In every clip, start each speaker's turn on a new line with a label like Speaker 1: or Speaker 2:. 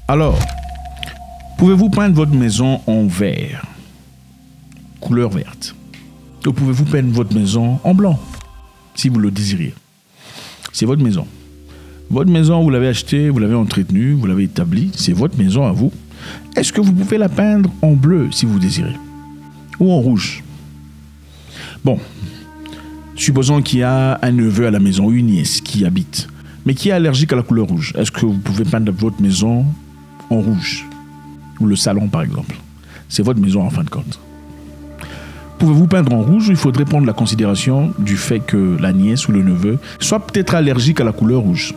Speaker 1: Alors, pouvez-vous peindre votre maison en vert, couleur verte? Ou pouvez-vous peindre votre maison en blanc, si vous le désirez? C'est votre maison. Votre maison, vous l'avez achetée, vous l'avez entretenue, vous l'avez établie, c'est votre maison à vous. Est-ce que vous pouvez la peindre en bleu, si vous désirez? Ou en rouge? Bon, supposons qu'il y a un neveu à la maison, une nièce qui habite, mais qui est allergique à la couleur rouge. Est-ce que vous pouvez peindre votre maison en rouge? Ou le salon, par exemple. C'est votre maison, en fin de compte. Pouvez-vous peindre en rouge? Il faudrait prendre la considération du fait que la nièce ou le neveu soit peut-être allergique à la couleur rouge.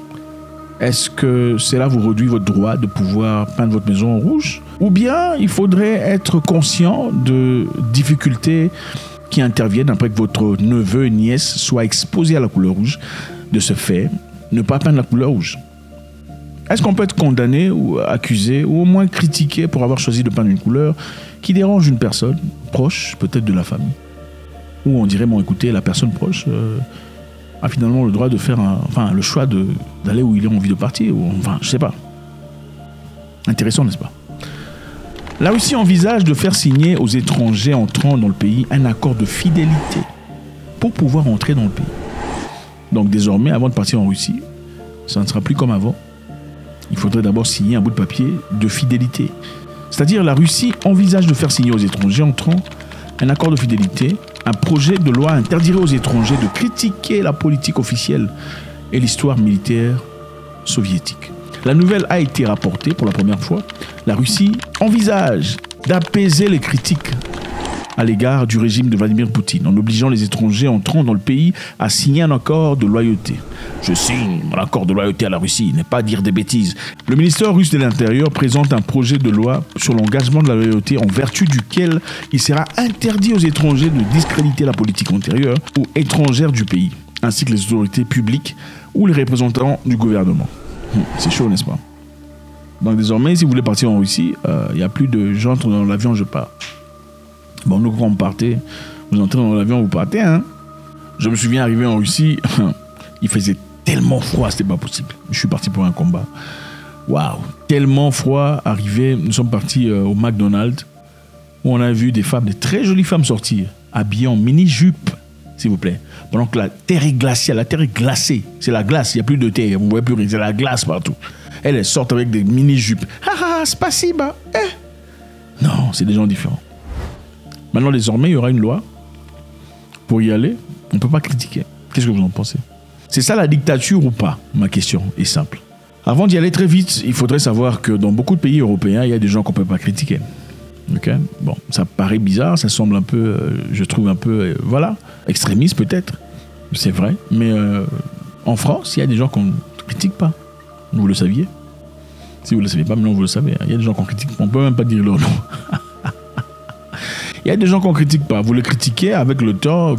Speaker 1: Est-ce que cela vous réduit votre droit de pouvoir peindre votre maison en rouge? Ou bien il faudrait être conscient de difficultés qui interviennent après que votre neveu et nièce soient exposés à la couleur rouge. De ce fait, ne pas peindre la couleur rouge. Est-ce qu'on peut être condamné ou accusé ou au moins critiqué pour avoir choisi de peindre une couleur qui dérange une personne proche, peut-être de la famille? Ou on dirait, bon écoutez, la personne proche a finalement le droit de faire le choix d'aller où il a envie de partir, ou enfin, je sais pas. Intéressant, n'est-ce pas? La Russie envisage de faire signer aux étrangers entrant dans le pays un accord de fidélité pour pouvoir entrer dans le pays. Donc désormais, avant de partir en Russie, ça ne sera plus comme avant. Il faudrait d'abord signer un bout de papier de fidélité. C'est-à-dire la Russie envisage de faire signer aux étrangers entrant un accord de fidélité. Un projet de loi interdirait aux étrangers de critiquer la politique officielle et l'histoire militaire soviétique. La nouvelle a été rapportée pour la première fois. La Russie envisage d'apaiser les critiques à l'égard du régime de Vladimir Poutine en obligeant les étrangers entrant dans le pays à signer un accord de loyauté. Je signe mon accord de loyauté à la Russie, n'est pas dire des bêtises. Le ministère russe de l'Intérieur présente un projet de loi sur l'engagement de la loyauté en vertu duquel il sera interdit aux étrangers de discréditer la politique intérieure ou étrangère du pays, ainsi que les autorités publiques ou les représentants du gouvernement. C'est chaud, n'est-ce pas? Donc désormais, si vous voulez partir en Russie, il n'y a plus de j'entre dans l'avion, je pars. Bon, nous, quand on partait, vous entrez dans l'avion, vous partez, hein. Je me souviens arrivé en Russie, il faisait tellement froid, c'était pas possible. Je suis parti pour un combat. Waouh, tellement froid, arrivé, nous sommes partis au McDonald's, où on a vu des femmes, des très jolies femmes sortir, habillées en mini-jupe, s'il vous plaît. Pendant que la terre est glaciale, la terre est glacée. C'est la glace, il n'y a plus de terre, vous ne voyez plus rien, c'est la glace partout. Elles sortent avec des mini-jupes. Ah ah, spasiba. Non, c'est des gens différents. Maintenant, désormais, il y aura une loi. Pour y aller, on ne peut pas critiquer. Qu'est-ce que vous en pensez? C'est ça la dictature ou pas? Ma question est simple. Avant d'y aller très vite, il faudrait savoir que dans beaucoup de pays européens, il y a des gens qu'on ne peut pas critiquer. Ok? Bon, ça paraît bizarre, ça semble un peu, je trouve un peu, extrémiste peut-être. C'est vrai. Mais en France, il y a des gens qu'on ne critique pas. Vous le saviez? Si vous ne le savez pas, maintenant vous le savez. Il y a des gens qu'on critique. On ne peut même pas dire leur nom. Il y a des gens qu'on ne critique pas. Vous les critiquez avec le temps,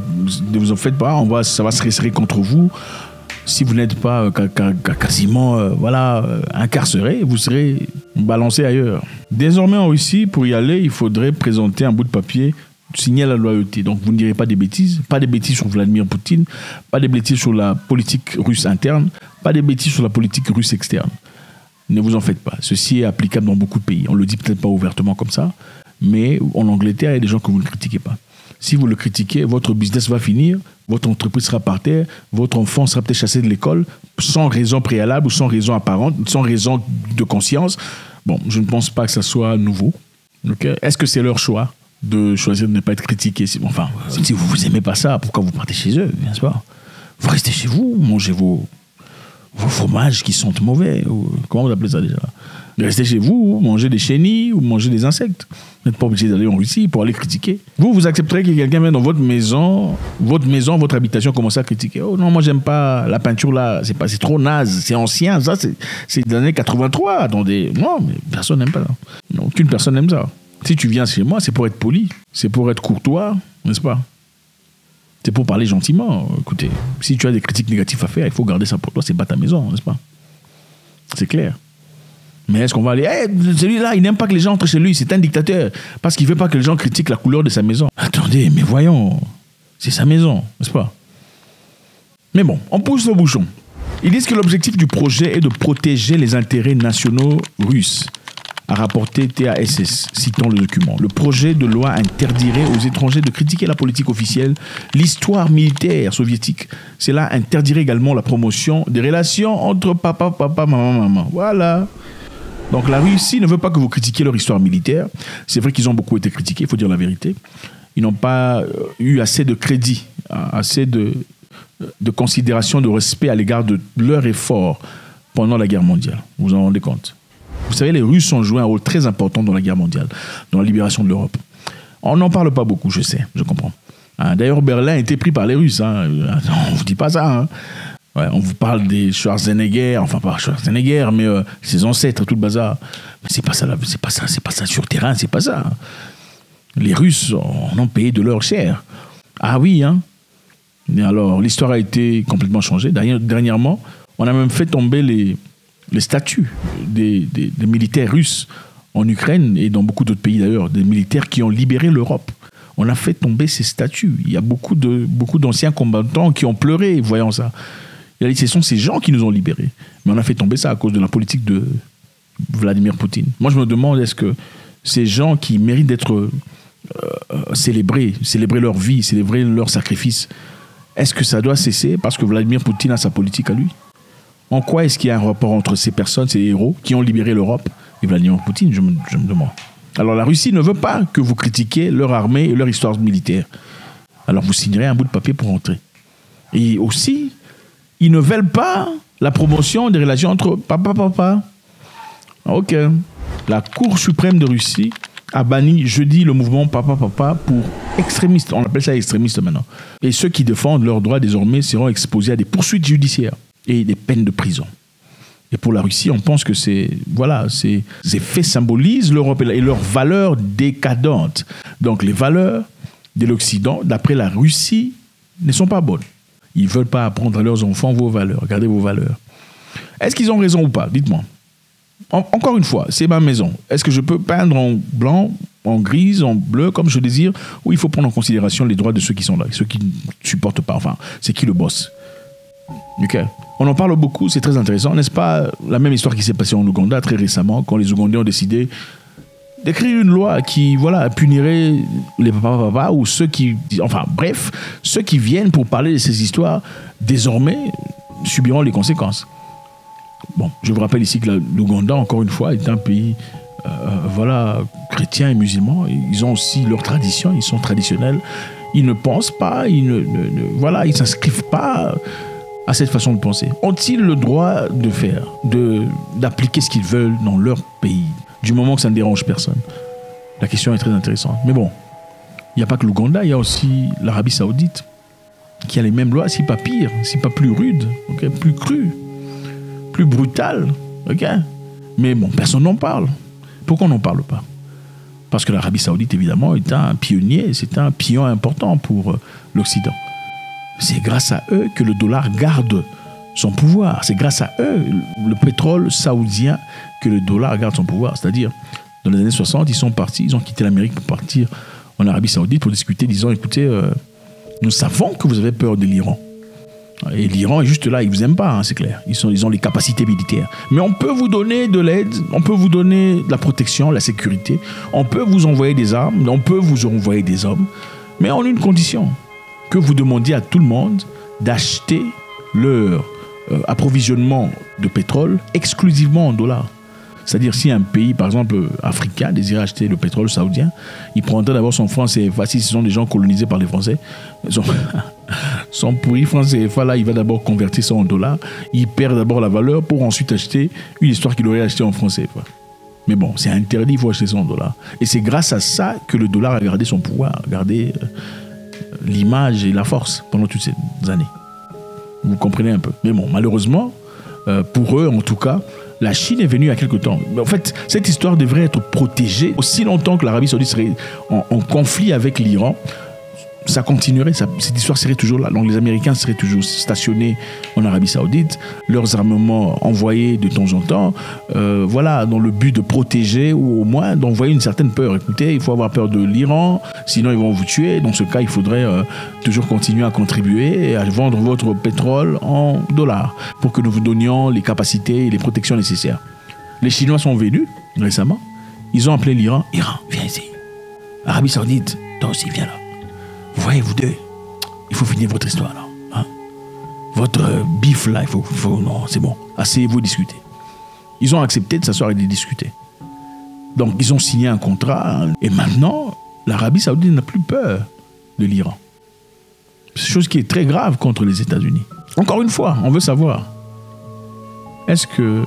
Speaker 1: ne vous en faites pas, ça va se resserrer contre vous. Si vous n'êtes pas quasiment incarcéré, vous serez balancé ailleurs. Désormais en Russie, pour y aller, il faudrait présenter un bout de papier, signer la loyauté. Donc vous ne direz pas des bêtises sur Vladimir Poutine, pas des bêtises sur la politique russe interne, pas des bêtises sur la politique russe externe. Ne vous en faites pas. Ceci est applicable dans beaucoup de pays. On ne le dit peut-être pas ouvertement comme ça, mais en Angleterre, il y a des gens que vous ne critiquez pas. Si vous le critiquez, votre business va finir, votre entreprise sera par terre, votre enfant sera peut-être chassé de l'école, sans raison préalable ou sans raison apparente, sans raison de conscience. Bon, je ne pense pas que ça soit nouveau. Okay? Est-ce que c'est leur choix de choisir de ne pas être critiqué? Enfin, si vous ne vous aimez pas ça, pourquoi vous partez chez eux, n'est-ce pas? Vous restez chez vous, mangez vos fromages qui sentent mauvais. Comment vous appelez ça déjà? Restez chez vous, mangez des chenilles ou mangez des insectes. Vous n'êtes pas obligé d'aller en Russie pour aller critiquer. Vous accepterez que quelqu'un vienne dans votre maison, votre habitation, commence à critiquer. Oh non, moi j'aime pas la peinture là, c'est trop naze, c'est ancien, ça c'est des années 83. Attendez, non, mais personne n'aime pas ça. Non, aucune personne n'aime ça. Si tu viens chez moi, c'est pour être poli, c'est pour être courtois, n'est-ce pas? C'est pour parler gentiment. Écoutez, si tu as des critiques négatives à faire, il faut garder ça pour toi, c'est pas ta maison, n'est-ce pas? C'est clair. Mais est-ce qu'on va aller, celui-là, il n'aime pas que les gens entrent chez lui, c'est un dictateur, parce qu'il ne veut pas que les gens critiquent la couleur de sa maison. Attendez, mais voyons, c'est sa maison, n'est-ce pas? Mais bon, on pousse le bouchon. Ils disent que l'objectif du projet est de protéger les intérêts nationaux russes, a rapporté TASS, citant le document. Le projet de loi interdirait aux étrangers de critiquer la politique officielle, l'histoire militaire soviétique. Cela interdirait également la promotion des relations entre papa, maman. Voilà. Donc la Russie ne veut pas que vous critiquiez leur histoire militaire. C'est vrai qu'ils ont beaucoup été critiqués, il faut dire la vérité. Ils n'ont pas eu assez de crédit, assez de considération, de respect à l'égard de leur effort pendant la guerre mondiale. Vous vous en rendez compte? Vous savez, les Russes ont joué un rôle très important dans la guerre mondiale, dans la libération de l'Europe. On n'en parle pas beaucoup, je sais, je comprends. D'ailleurs, Berlin a été pris par les Russes. On ne vous dit pas ça. Ouais, on vous parle des Schwarzenegger, enfin pas Schwarzenegger, mais ses ancêtres, tout le bazar. Mais c'est pas ça sur terrain, c'est pas ça. Les Russes en ont payé de leur chair. Ah oui, Et alors, l'histoire a été complètement changée. Dernièrement, on a même fait tomber les statuts des militaires russes en Ukraine et dans beaucoup d'autres pays d'ailleurs, des militaires qui ont libéré l'Europe. On a fait tomber ces statuts. Il y a beaucoup d'anciens combattants qui ont pleuré voyant ça. Et ce sont ces gens qui nous ont libérés. Mais on a fait tomber ça à cause de la politique de Vladimir Poutine. Moi, je me demande, est-ce que ces gens qui méritent d'être célébrer leur vie, célébrer leur sacrifice, est-ce que ça doit cesser parce que Vladimir Poutine a sa politique à lui? En quoi est-ce qu'il y a un rapport entre ces personnes, ces héros qui ont libéré l'Europe et Vladimir Poutine, je me demande. Alors la Russie ne veut pas que vous critiquiez leur armée et leur histoire militaire. Alors vous signerez un bout de papier pour entrer. Et aussi, ils ne veulent pas la promotion des relations entre papa. Ok. La Cour suprême de Russie a banni jeudi le mouvement Papa pour extrémistes. On appelle ça extrémistes maintenant. Et ceux qui défendent leurs droits désormais seront exposés à des poursuites judiciaires et des peines de prison. Et pour la Russie, on pense que ces faits symbolisent l'Europe et leurs valeurs décadentes. Donc les valeurs de l'Occident, d'après la Russie, ne sont pas bonnes. Ils ne veulent pas apprendre à leurs enfants vos valeurs. Regardez vos valeurs. Est-ce qu'ils ont raison ou pas? Dites-moi. Encore une fois, c'est ma maison. Est-ce que je peux peindre en blanc, en grise, en bleu, comme je désire, ou il faut prendre en considération les droits de ceux qui sont là, ceux qui ne supportent pas? Enfin, c'est qui le boss? Ok. On en parle beaucoup, c'est très intéressant. N'est-ce pas la même histoire qui s'est passée en Ouganda très récemment, quand les Ougandais ont décidé d'écrire une loi qui punirait les papas ou ceux qui... Enfin, bref, ceux qui viennent pour parler de ces histoires, désormais, subiront les conséquences. Bon, je vous rappelle ici que l'Ouganda, encore une fois, est un pays chrétien et musulman. Ils ont aussi leurs traditions, ils sont traditionnels. Ils ne pensent pas, ils ne s'inscrivent pas à cette façon de penser. Ont-ils le droit d'appliquer ce qu'ils veulent dans leur pays, du moment que ça ne dérange personne? La question est très intéressante. Mais bon, il n'y a pas que l'Ouganda, il y a aussi l'Arabie Saoudite, qui a les mêmes lois, si pas pire, si pas plus rudes, plus crues, plus brutales. Mais bon, personne n'en parle. Pourquoi on n'en parle pas? Parce que l'Arabie Saoudite, évidemment, est un pionnier, c'est un pion important pour l'Occident. C'est grâce à eux que le dollar garde son pouvoir. C'est grâce à eux, le pétrole saoudien, que le dollar garde son pouvoir. C'est-à-dire, dans les années 60, ils sont partis, ils ont quitté l'Amérique pour partir en Arabie Saoudite pour discuter, disant, écoutez, nous savons que vous avez peur de l'Iran. Et l'Iran est juste là, ils ne vous aiment pas, c'est clair. Ils ont les capacités militaires. Mais on peut vous donner de l'aide, on peut vous donner de la protection, la sécurité. On peut vous envoyer des armes, on peut vous envoyer des hommes. Mais en une condition, que vous demandiez à tout le monde d'acheter leur approvisionnement de pétrole exclusivement en dollars. C'est-à-dire, si un pays, par exemple, africain, désirait acheter le pétrole saoudien, il prendrait d'abord son franc CFA. Si ce sont des gens colonisés par les Français, son pourri franc CFA, là, il va d'abord convertir ça en dollars. Il perd d'abord la valeur pour ensuite acheter une histoire qu'il aurait acheté en franc CFA. Mais bon, c'est interdit, il faut acheter ça en dollars. Et c'est grâce à ça que le dollar a gardé son pouvoir, a gardé l'image et la force pendant toutes ces années. Vous comprenez un peu. Mais bon, malheureusement, pour eux, en tout cas, la Chine est venue il y a quelque temps. Mais en fait, cette histoire devrait être protégée aussi longtemps que l'Arabie Saoudite serait en conflit avec l'Iran. ça continuerait, cette histoire serait toujours là. Donc les Américains seraient toujours stationnés en Arabie Saoudite, leurs armements envoyés de temps en temps, voilà, dans le but de protéger ou au moins d'envoyer une certaine peur. Écoutez, il faut avoir peur de l'Iran, sinon ils vont vous tuer. Dans ce cas, il faudrait toujours continuer à contribuer et à vendre votre pétrole en dollars pour que nous vous donnions les capacités et les protections nécessaires. Les Chinois sont venus récemment, ils ont appelé l'Iran. Iran, viens ici. Arabie Saoudite, toi aussi, viens là. Vous voyez, vous deux, il faut finir votre histoire là. Hein? Votre bif là, non, c'est bon. Asseyez-vous, discutez. Ils ont accepté de s'asseoir et de discuter. Donc, ils ont signé un contrat. Et maintenant, l'Arabie Saoudite n'a plus peur de l'Iran. C'est une chose qui est très grave contre les États-Unis. Encore une fois, on veut savoir, est-ce que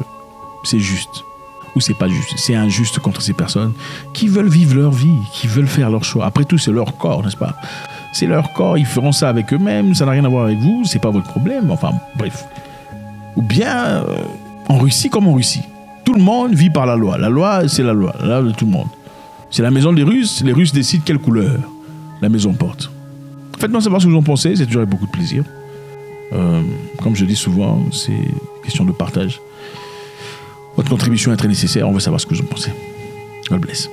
Speaker 1: c'est juste ou c'est pas juste? C'est injuste contre ces personnes qui veulent vivre leur vie, qui veulent faire leur choix. Après tout, c'est leur corps, n'est-ce pas? C'est leur corps, ils feront ça avec eux-mêmes, ça n'a rien à voir avec vous, c'est pas votre problème, enfin bref. Ou bien, en Russie comme en Russie, tout le monde vit par la loi. La loi, c'est la loi de tout le monde. C'est la maison des Russes, les Russes décident quelle couleur la maison porte. Faites-moi savoir ce que vous en pensez, c'est toujours avec beaucoup de plaisir. Comme je dis souvent, c'est une question de partage. Votre contribution est très nécessaire, on veut savoir ce que vous en pensez. God bless.